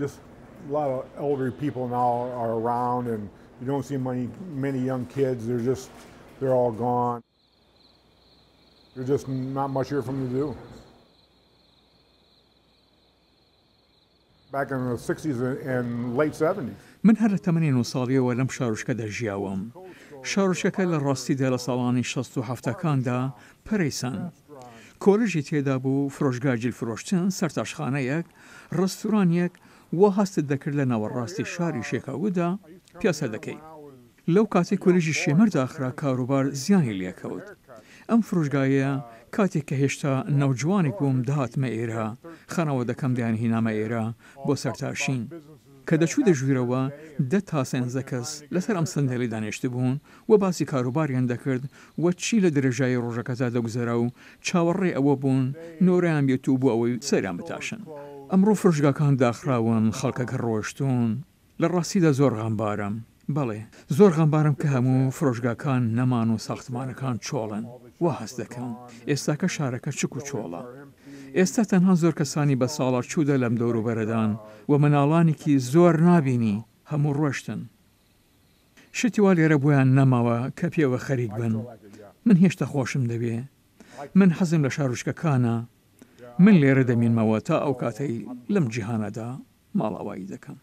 just a lot of elderly people now are around, and you don't see many young kids. They're all gone. There's just not much here for them to do. Back in the 60s and late 70s. من هەر لە تەمەنێن ساڵیەوە لەم شارۆچکەدا ژیاوم. شارۆچکەکە لە ڕاستیدا لە ساڵانی 67کاندا پەرەیسان. کۆلژی تێدا بوو، فرۆشگا جلفرۆشتن، سەرتاشخانەیەک، ڕستورانیەک، وا هەستت دەکرد لە ناوەڕاستی شاری شیکاگۆدا پیاسە دەکەی. لەو کاتێک کۆلژی شێمەر داخرا کاروبار زیانی لێکەوت. ئەم فرۆشگایە کاتێک کە هێشتا نەوجوانێک بووم داهاتمە ئێرە، خانەوەدەکەم دایانهێنامە ئێرە بۆ سەرتاشین. کە دەچوو دەژویرەوە 10 تا 13 کەس لەسەر ئەم سەندێڵی دانیشت بوون و باسی کاروباریان دەکرد و چی لە درێژایی ڕۆژەکەدا دەگوزەرا و چاوەڕێ ئەوە بوون نۆرەیان بێت و بۆ ئەوەی سەریان بتاشن. ئەمڕۆ فرۆشگاکان داخراون، خەڵکەکە ڕۆشتون، لە ڕاستیدا زۆر غەمبارم. بەڵێ زۆر غەمبارم کە هەموو فرۆشگاکان نەمان و ساختمانەکان چۆڵن. وا هەست دەکەم ئێستاکە شارەکە چک و چۆڵە. ئێستا تەنها زۆر کەسانی بە ساڵات چوودە لەم دەوروبەرەدان و مناڵانێکی زۆر نابینی هەموو ڕۆشتن. شتی وا لێرە بۆیان نەماوە کە پێوە خەریک بن. من هێشتا خۆشم دەوێ. من حەزم لە شارۆچکەکانە. من لێرە دەمێنمەوە تا ئەو کاتەی لەم جیهانەدا ماڵاوایی دەکەم.